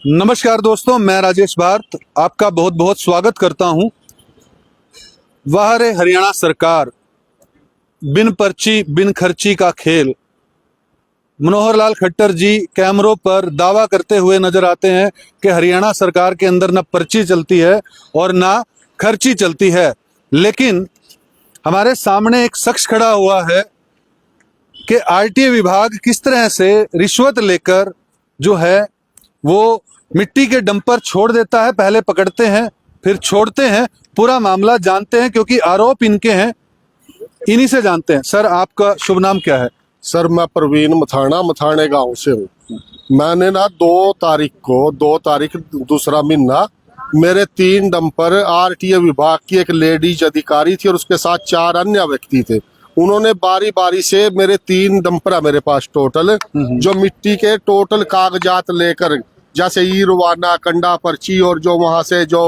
नमस्कार दोस्तों, मैं राजेश भारत आपका बहुत बहुत स्वागत करता हूं। वह रे हरियाणा सरकार, बिन पर्ची बिन खर्ची का खेल। मनोहर लाल खट्टर जी कैमरों पर दावा करते हुए नजर आते हैं कि हरियाणा सरकार के अंदर न पर्ची चलती है और ना खर्ची चलती है। लेकिन हमारे सामने एक शख्स खड़ा हुआ है कि आरटीए विभाग किस तरह से रिश्वत लेकर जो है वो मिट्टी के डंपर छोड़ देता है। पहले पकड़ते हैं फिर छोड़ते हैं। पूरा मामला जानते हैं क्योंकि आरोप इनके हैं, इन्हीं से जानते हैं। सर, आपका शुभ नाम क्या है? सर, मैं प्रवीण मथाने गांव से हूँ। मैंने ना 2 तारीख दूसरा महीना मेरे 3 डंपर आरटीए विभाग की एक लेडीज अधिकारी थी और उसके साथ 4 अन्य व्यक्ति थे। उन्होंने बारी बारी से मेरे 3 डंपर है मेरे पास टोटल, जो मिट्टी के टोटल कागजात लेकर, जैसे ई रवाना कंडा पर्ची और जो वहां से जो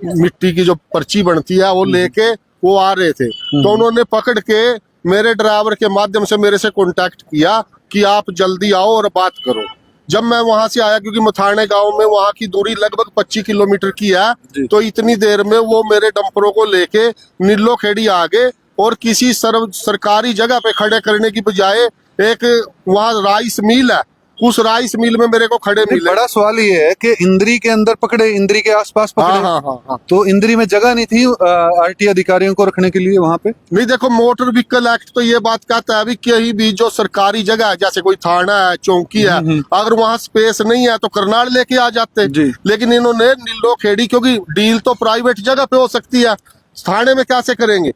मिट्टी की जो पर्ची बनती है वो लेके वो आ रहे थे। तो उन्होंने पकड़ के मेरे ड्राइवर के माध्यम से मेरे से कांटेक्ट किया कि आप जल्दी आओ और बात करो। जब मैं वहां से आया, क्योंकि मथाने गांव में वहां की दूरी लगभग 25 किलोमीटर की है, तो इतनी देर में वो मेरे डंपरों को लेके नीलो खेड़ी आ गए और किसी सरकारी जगह पे खड़े करने की बजाय एक वहाँ राइस मिल है, उस राइस मिल में मेरे को खड़े मिले। बड़ा सवाल ये है कि इंद्री के अंदर पकड़े, इंद्री के आसपास पकड़े। हाँ। तो इंद्री में जगह नहीं थी आरटीए अधिकारियों को रखने के लिए वहां पे? नहीं, देखो, मोटर व्हीकल एक्ट तो ये बात कहता है कहीं भी जो सरकारी जगह है, जैसे कोई थाना है, चौकी है, अगर वहाँ स्पेस नहीं है तो करनाल लेके आ जाते। लेकिन इन्होंने नीलो खेड़ी, क्योंकि डील तो प्राइवेट जगह पे हो सकती है, थाने में कैसे करेंगे,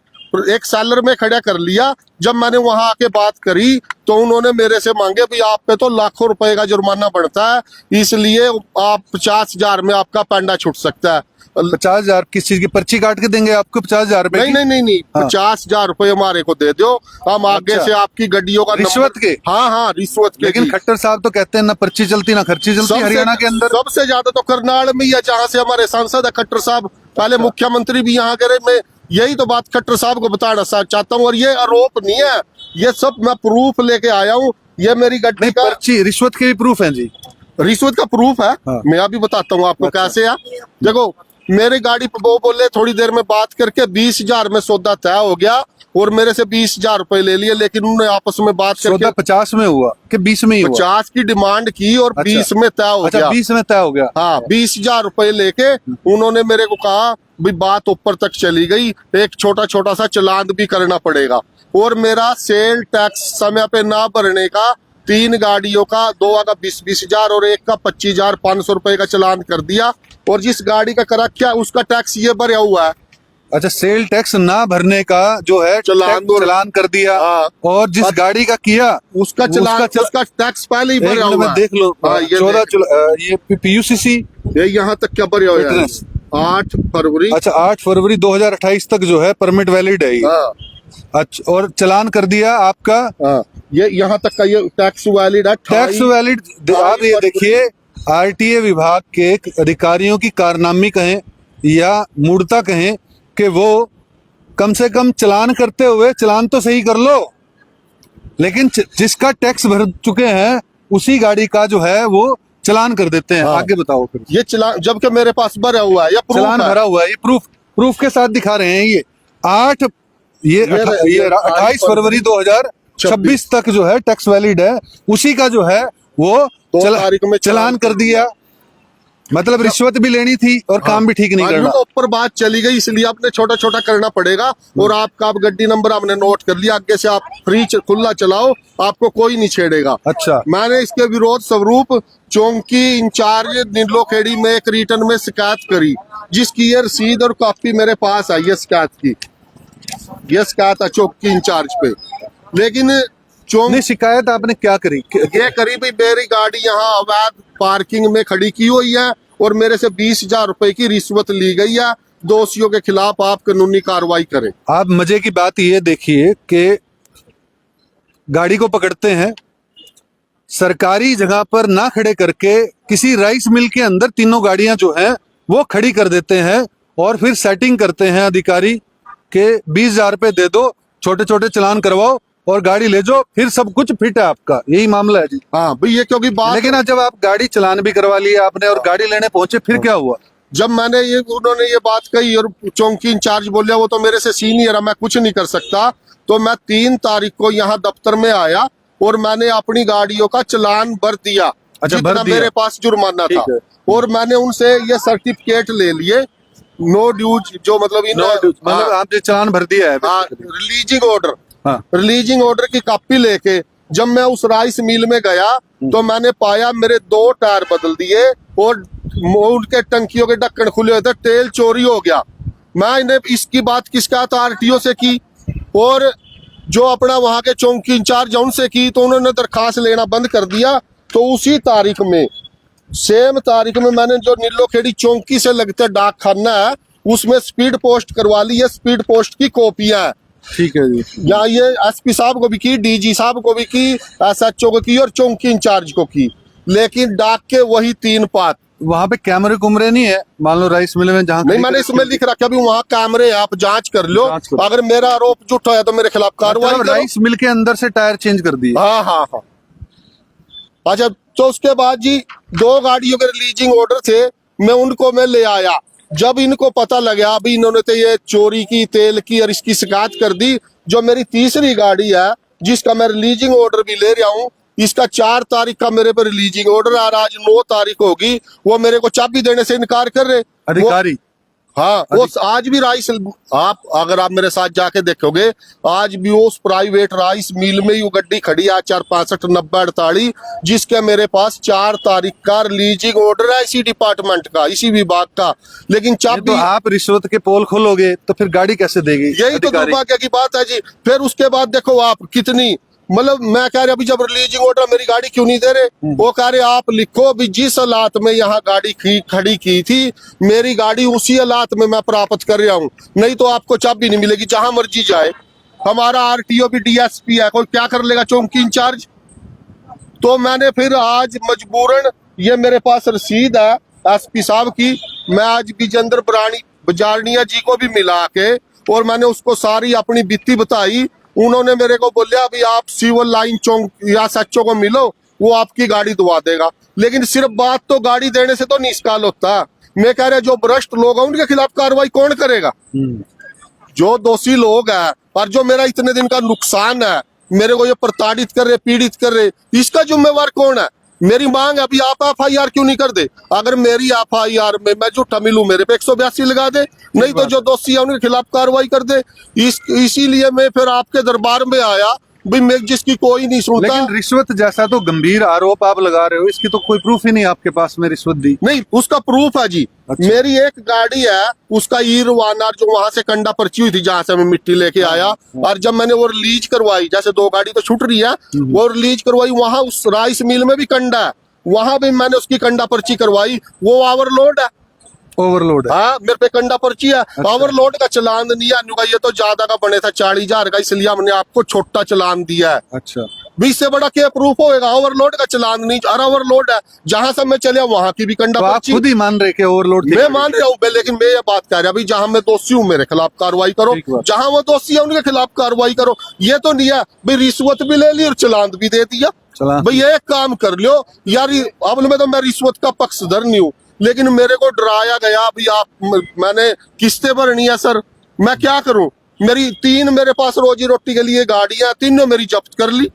एक सेलर में खड़ा कर लिया। जब मैंने वहां आके बात करी तो उन्होंने मेरे से मांगे भी आप पे तो लाखों रुपए का जुर्माना बढ़ता है, इसलिए आप 50,000 में आपका पैंडा छूट सकता है। 50,000 किस चीज की पर्ची काट के देंगे आपको? 50,000 रुपए? नहीं, 50,000 रुपए हमारे को दे दो, हम आगे से आपकी गाड़ियों का रिश्वत के? हाँ, रिश्वत के। लेकिन खट्टर साहब तो कहते हैं ना पर्ची चलती ना खर्ची चलती हरियाणा के अंदर। सबसे ज्यादा तो करनाल में ही है, जहाँ से हमारे सांसद है खट्टर साहब, पहले मुख्यमंत्री भी यहाँ गए। मैं यही तो बात खट्टर साहब को बताना चाहता हूँ, और ये आरोप नहीं है, ये सब मैं प्रूफ लेके आया हूँ। ये मेरी गाड़ी का पर्ची रिश्वत के भी प्रूफ है जी? रिश्वत का प्रूफ है। हाँ। मैं अभी बताता हूँ आपको कैसे है। देखो, मेरी गाड़ी पे वो बोले थोड़ी देर में बात करके 20,000 में सौदा तय हो गया और मेरे से 20,000 रुपए ले लिए। लेकिन उन्होंने आपस में बात करके 50 में हुआ कि 20 में ही हुआ? 50 की डिमांड की और 20 में तय हो गया। 20 में तय हो गया। हाँ, 20,000 रुपए लेके उन्होंने मेरे को कहा भी बात ऊपर तक चली गई, एक छोटा सा चालान भी करना पड़ेगा। और मेरा सेल टैक्स समय पे ना भरने का 3 गाड़ियों का, 2 का 20,000 और एक का 25,500 रुपए का चालान कर दिया। और जिस गाड़ी का करा क्या उसका टैक्स ये भरा हुआ है। अच्छा, सेल टैक्स ना भरने का जो है चालान कर दिया। और जिस गाड़ी का किया उसका टैक्स पहले ही भरा हुआ है। देख लो, 14 ये पीयूसीसी ये यहाँ तक क्या भरा हुआ है? 8 फरवरी। अच्छा, 8 फरवरी 2028 तक जो है परमिट वैलिड है। अच्छा, और चालान कर दिया आपका। ये यहाँ तक का ये टैक्स वैलिड है। Tax valid. आप ये देखिए, आरटीए विभाग के अधिकारियों की कारनामी कहें या मूर्ता कहें कि वो कम से कम चालान करते हुए, चालान तो सही कर लो, लेकिन जिसका टैक्स भर चुके हैं उसी गाड़ी का जो है वो चालान कर देते हैं। आगे बताओ फिर। ये चालान जबकि मेरे पास भरा हुआ है, ये चालान भरा हुआ है, ये प्रूफ के साथ दिखा रहे हैं। ये 28 फरवरी 2026 तक जो है टैक्स वैलिड है, उसी का जो है वो 2 तारीख में चालान कर दिया। मतलब रिश्वत भी लेनी थी और काम भी ठीक नहीं करना। ऊपर बात चली गई, इसलिए आपने छोटा करना पड़ेगा। और आपका गड्डी नंबर हमने नोट कर लिया, आगे से आप फ्री खुला चलाओ, आपको कोई नहीं छेड़ेगा। अच्छा, मैंने इसके विरोध स्वरूप चौकी इंचार्ज नीलो खेड़ी में एक रिटर्न में शिकायत करी, जिसकी ये रसीद और कॉपी मेरे पास आई है शिकायत की। ये शिकायत है चौकी इंचार्ज पे। लेकिन शिकायत आपने क्या करी? ये करी भी मेरी गाड़ी यहाँ अवैध पार्किंग में खड़ी की हुई है और मेरे से 20,000 रुपए की रिश्वत ली गई है। दोषियों के खिलाफ आप कानूनी कार्रवाई करें। आप मजे की बात ये देखिए कि गाड़ी को पकड़ते हैं, सरकारी जगह पर ना खड़े करके किसी राइस मिल के अंदर तीनों गाड़ियां जो हैं वो खड़ी कर देते हैं और फिर सेटिंग करते हैं अधिकारी के 20,000 रुपए दे दो, छोटे छोटे चालान करवाओ और गाड़ी ले जाओ, फिर सब कुछ फिट है आपका, यही मामला है जी। हाँ भाई, ये क्योंकि बात, लेकिन आज जब आप गाड़ी चलान भी करवा ली आपने और गाड़ी लेने पहुंचे, फिर क्या हुआ? जब मैंने ये, उन्होंने ये बात कही और चौकी इंचार्ज बोलिया वो तो मेरे से सीनियर है, मैं कुछ नहीं कर सकता, तो मैं 3 तारीख को यहाँ दफ्तर में आया और मैंने अपनी गाड़ियों का चालान भर दिया। अच्छा, जितना भर दिया। मेरे पास जुर्माना था, ठीक है। और मैंने उनसे ये सर्टिफिकेट ले लिए, नो ड्यूज, जो मतलब मतलब आपने चालान भर दिया है basically। रिलीजिंग ऑर्डर, हाँ। रिलीजिंग ऑर्डर की कॉपी लेके जब मैं उस राइस मिल में गया तो मैंने पाया मेरे 2 टायर बदल दिए और उनके टंकियों के ढक्कन खुले हुए थे, तेल चोरी हो गया। मैंने इसकी बात किसका था, आरटीओ से की, और जो अपना वहां के चौकी इंचार्ज उनसे की, तो उन्होंने दरखास्त लेना बंद कर दिया। तो उसी तारीख में, सेम तारीख में, मैंने जो नीलो खेड़ी चौकी से लगते डाक खाना है उसमें स्पीड पोस्ट करवा ली है, स्पीड पोस्ट की कॉपियां है। ठीक है जी। या ये एसपी साहब को भी की, डीजी साहब को भी की, एसएचओ को की और चौकी इंचार्ज को की, लेकिन डाक के वही 3 पात। वहां पे कैमरे कुमरे नहीं है, मान लो राइस मिल में जहाँ नहीं, मैंने इसमें लिख रखा, अभी वहाँ कैमरे, आप जांच कर लो, जांच करो। अगर मेरा आरोप झूठा है तो मेरे खिलाफ कार्रवाई मतलब करो। राइस मिल के अंदर से टायर चेंज कर दिए? हाँ हाँ हाँ। अच्छा, तो उसके बाद जी 2 गाड़ियों के रिलीजिंग ऑर्डर थे, मैं ले आया। जब इनको पता लगा अभी इन्होंने तो ये चोरी की, तेल की, और इसकी शिकायत कर दी। जो मेरी तीसरी गाड़ी है जिसका मैं रिलीजिंग ऑर्डर भी ले रहा हूँ, इसका 4 तारीख का मेरे पर रिलीजिंग ऑर्डर आ रहा, आज 9 तारीख होगी, वो मेरे को चाबी देने से इनकार कर रहे अधिकारी। हाँ, वो आज भी राइस, आप अगर आप मेरे साथ जाके देखोगे, आज भी उस प्राइवेट राइस मिल में ही वो गड्डी खड़ी है 4659048, जिसके मेरे पास 4 तारीख का रिलीजिंग ऑर्डर है इसी डिपार्टमेंट का, इसी विभाग का, लेकिन तो चाबी। आप रिश्वत के पोल खोलोगे तो फिर गाड़ी कैसे देगी? यही तो दुर्भाग्य की बात है जी। फिर उसके बाद देखो आप कितनी, मतलब मैं कह रहा अभी जब रिलीजिंग ऑर्डर मेरी गाड़ी क्यों नहीं दे रहे, वो कह रहे आप लिखो अभी जिस हालात में यहाँ गाड़ी खड़ी की थी, मेरी गाड़ी उसी हालात में मैं प्राप्त कर रहा हूँ, नहीं तो आपको चाबी नहीं मिलेगी जहां मर्जी जाए। हमारा आरटीओ भी डीएसपी है, कोई क्या कर लेगा चौकी इंचार्ज। तो मैंने फिर आज मजबूरन, ये मेरे पास रसीद है एसपी साहब की, मैं आज विजेंद्र बजारनिया जी को भी मिला के और मैंने उसको सारी अपनी बीती बताई। उन्होंने मेरे को बोलिया अभी आप सिविल लाइन चौक या सच्चों को मिलो, वो आपकी गाड़ी दुआ देगा। लेकिन सिर्फ बात तो गाड़ी देने से तो निष्काल होता। मैं कह रहा जो भ्रष्ट लोग हैं उनके खिलाफ कार्रवाई कौन करेगा? जो दोषी लोग हैं और जो मेरा इतने दिन का नुकसान है, मेरे को ये प्रताड़ित कर रहे, पीड़ित कर रहे, इसका जिम्मेवार कौन है? मेरी मांग है अभी आप एफआईआर क्यों नहीं कर दे? अगर मेरी एफआईआर में मैं झूठा मिलूं, मेरे पे 182 लगा दे, नहीं तो जो दोषी है उनके खिलाफ कार्रवाई कर दे। इसीलिए मैं फिर आपके दरबार में आया भाई, मैं जिसकी कोई नहीं सुनता। लेकिन रिश्वत जैसा तो गंभीर आरोप आप लगा रहे हो, इसकी तो कोई प्रूफ ही नहीं आपके पास में रिश्वत दी। नहीं, उसका प्रूफ है जी। अच्छा। मेरी एक गाड़ी है, उसका ईरवाना जो वहां से कंडा पर्ची हुई थी जहां से मैं मिट्टी लेके आया, और जब मैंने वो रिलीज करवाई, जैसे 2 गाड़ी तो छूट रही है, वो रिलीज करवाई, वहां उस राइस मिल में भी कंडा है, वहां भी मैंने उसकी कंडा पर्ची करवाई, वो ओवरलोड है। ओवरलोड है? हाँ, मेरे पे कंडा पर्ची है। ओवरलोड का चालान नहीं है, ये तो ज्यादा का बने था 40,000 का, इसलिए हमने आपको छोटा चालान दिया है। अच्छा, भी इससे बड़ा क्या प्रूफ होएगा? ओवरलोड का चालान नहीं, और ओवरलोड है जहां से मैं चले वहां की भी कंडा तो आप पर्ची। खुद ही मान रहे कि ओवरलोड? मैं मान रहा हूँ, लेकिन मैं ये बात कह रहा भाई, जहां मैं दोषी हूँ मेरे खिलाफ कार्रवाई करो, ठीक बात। जहां वो दोषी है उनके खिलाफ कार्रवाई करो। ये तो नहीं है भाई रिश्वत भी ले ली और चालान भी दे दिया। चालान। भाई एक काम कर लो यार, अब में तो मैं रिश्वत का पक्षधर नहीं हूँ, लेकिन मेरे को डराया गया भाई आप, मैंने किस्तें भरनी है सर, मैं क्या करूं? मेरी 3 मेरे पास रोजी रोटी के लिए गाड़ियां, तीनों मेरी जब्त कर ली।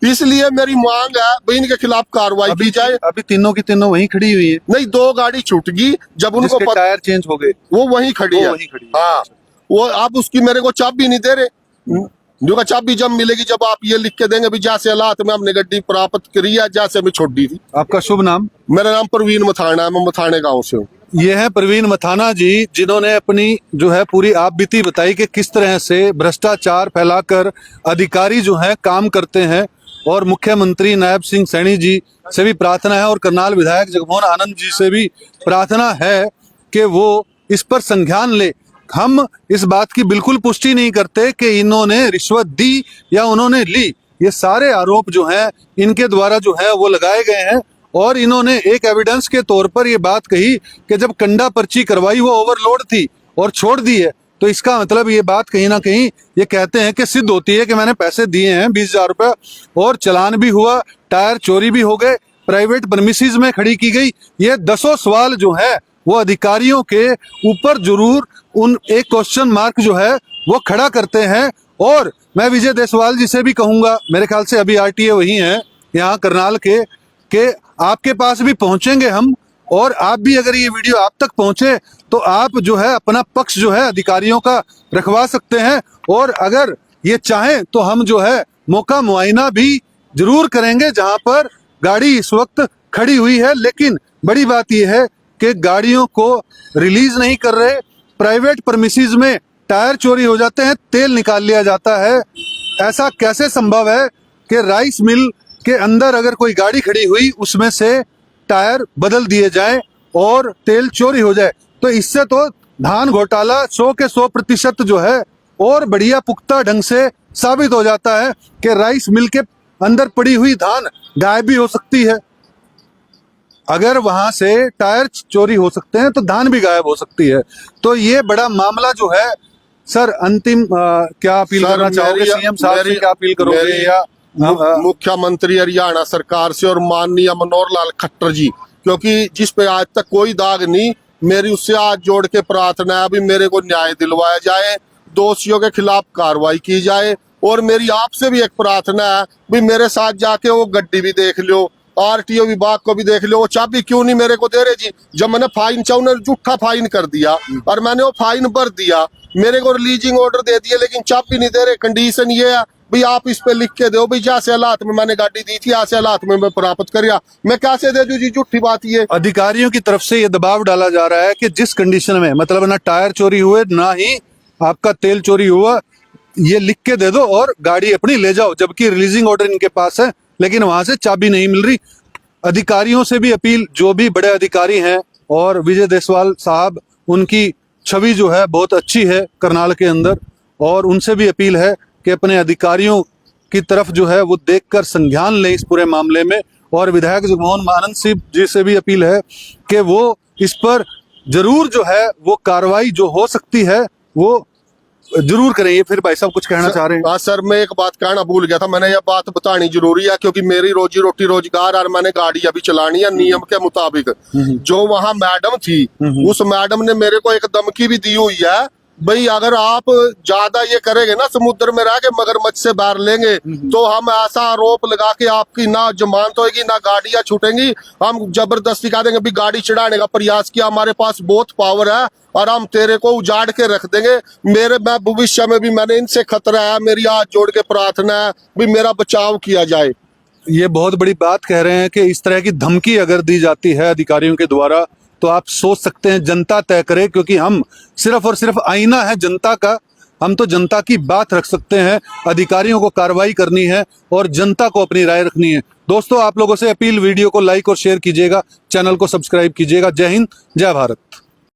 इसलिए मेरी मांग है भाई इनके खिलाफ कार्रवाई की जाए। अभी तीनों की तीनों वहीं खड़ी हुई है? नहीं, 2 गाड़ी छूट गई, जब उनको टायर चेंज हो गए वो वहीं खड़ी है। वहीं खड़ी है। हाँ, वो आप उसकी मेरे को चाबी नहीं दे रहे। जो का चाबी जब मिलेगी, जब आप ये लिख के देंगे भी जैसे हालात में हमने गड्डी प्राप्त करी है, जैसे मैं छोड़ दी थी। आपका शुभ नाम? मेरा नाम प्रवीण मथाना है, मैं मथाने गाँव से हूँ। ये है प्रवीण मथाना जी, जिन्होंने अपनी जो है पूरी आप बीती बताई कि किस तरह से भ्रष्टाचार फैलाकर अधिकारी जो है काम करते हैं। और मुख्यमंत्री नायब सिंह सैनी जी से भी प्रार्थना है और करनाल विधायक जगमोहन आनंद जी से भी प्रार्थना है कि वो इस पर संज्ञान ले। हम इस बात की बिल्कुल पुष्टि नहीं करते कि इन्होंने रिश्वत दी या उन्होंने ली। ये सारे आरोप जो हैं इनके द्वारा जो है वो लगाए गए हैं। और इन्होंने एक एविडेंस के तौर पर ये बात कही कि जब कंडा पर्ची करवाई वो ओवरलोड थी और छोड़ दी है, तो इसका मतलब ये बात कहीं ना कहीं ये कहते हैं कि सिद्ध होती है कि मैंने पैसे दिए हैं 20,000 रुपये और चालान भी हुआ, टायर चोरी भी हो गए, प्राइवेट परमिसेस में खड़ी की गई। ये 10 सवाल जो है वो अधिकारियों के ऊपर जरूर उन एक क्वेश्चन मार्क जो है वो खड़ा करते हैं। और मैं विजय देशवाल जी से भी कहूंगा, मेरे ख्याल से अभी आरटीए वही हैं यहाँ करनाल के आपके पास भी पहुंचेंगे हम, और आप भी अगर ये वीडियो आप तक पहुंचे तो आप जो है अपना पक्ष जो है अधिकारियों का रखवा सकते हैं। और अगर ये चाहें तो हम जो है मौका मुआयना भी जरूर करेंगे जहां पर गाड़ी इस वक्त खड़ी हुई है। लेकिन बड़ी बात यह है कि गाड़ियों को रिलीज नहीं कर रहे, प्राइवेट परमिसेस में टायर चोरी हो जाते हैं, तेल निकाल लिया जाता है। ऐसा कैसे संभव है कि राइस मिल के अंदर अगर कोई गाड़ी खड़ी हुई उसमें से टायर बदल दिए जाए और तेल चोरी हो जाए? तो इससे तो धान घोटाला 100 के 100% जो है और बढ़िया पुख्ता ढंग से साबित हो जाता है कि राइस मिल के अंदर पड़ी हुई धान गायब भी हो सकती है। अगर वहां से टायर चोरी हो सकते हैं तो धान भी गायब हो सकती है। तो ये बड़ा मामला जो है सर, अंतिम क्या अपील करना चाहोगे? सीएम साहब से क्या अपील करोगे या मुख्यमंत्री हरियाणा सरकार से और माननीय मनोहर लाल खट्टर जी, क्योंकि जिस पे आज तक कोई दाग नहीं, मेरी उससे आज जोड़ के प्रार्थना है अभी मेरे को न्याय दिलवाया जाए, दोषियों के खिलाफ कार्रवाई की जाए। और मेरी आपसे भी एक प्रार्थना है भी मेरे साथ जाके वो गड्डी भी देख लो, आरटीओ विभाग को भी देख लो, वो चाबी क्यों नहीं मेरे को दे रहे जी? जब मैंने फाइन चाहूँ उन्होंने झूठा फाइन कर दिया और मैंने वो फाइन भर दिया, मेरे को रिलीजिंग ऑर्डर दे दिया लेकिन चाबी नहीं दे रहे। कंडीशन ये है भाई आप इस पे लिख के दो भाई जैसे हालात में मैंने गाड़ी दी थी ऐसे हालात में मैं प्राप्त करिया, मैं कैसे दे दूं जी? झूठी बात ये। अधिकारियों की तरफ से ये दबाव डाला जा रहा है कि जिस कंडीशन में मतलब ना टायर चोरी हुए ना ही आपका तेल चोरी हुआ, ये लिख के दे दो और गाड़ी अपनी ले जाओ, जबकि रिलीजिंग ऑर्डर इनके पास है लेकिन वहां से चाबी नहीं मिल रही। अधिकारियों से भी अपील, जो भी बड़े अधिकारी हैं, और विजय देशवाल साहब उनकी छवि जो है बहुत अच्छी है करनाल के अंदर, और उनसे भी अपील है कि अपने अधिकारियों की तरफ जो है वो देखकर संज्ञान लें इस पूरे मामले में। और विधायक जगमोहन आनंद सिंह जी से भी अपील है कि वो इस पर जरूर जो है वो कार्रवाई जो हो सकती है वो जरूर करें। ये फिर भाई साहब कुछ कहना चाह रहे हैं? हाँ सर, मैं एक बात कहना भूल गया था, मैंने ये बात बतानी जरूरी है क्योंकि मेरी रोजी रोटी रोजगार और मैंने गाड़ी अभी चलानी है नियम के मुताबिक। जो वहाँ मैडम थी उस मैडम ने मेरे को एक धमकी भी दी हुई है, भाई अगर आप ज्यादा ये करेंगे ना समुद्र में रह के मगरमच्छ से बाहर लेंगे तो हम ऐसा आरोप लगा के आपकी ना जमानत होगी ना गाड़ियां छूटेंगी, हम जबरदस्ती कह देंगे भी गाड़ी चढ़ाने का प्रयास किया, हमारे पास बहुत पावर है और हम तेरे को उजाड़ के रख देंगे। मैं भविष्य में भी मैंने इनसे खतरा है, मेरी हाथ जोड़ के प्रार्थना है भी मेरा बचाव किया जाए। ये बहुत बड़ी बात कह रहे हैं कि इस तरह की धमकी अगर दी जाती है अधिकारियों के द्वारा तो आप सोच सकते हैं जनता तय करे, क्योंकि हम सिर्फ और सिर्फ आईना है जनता का। हम तो जनता की बात रख सकते हैं, अधिकारियों को कार्रवाई करनी है और जनता को अपनी राय रखनी है। दोस्तों, आप लोगों से अपील, वीडियो को लाइक और शेयर कीजिएगा, चैनल को सब्सक्राइब कीजिएगा। जय हिंद, जय भारत।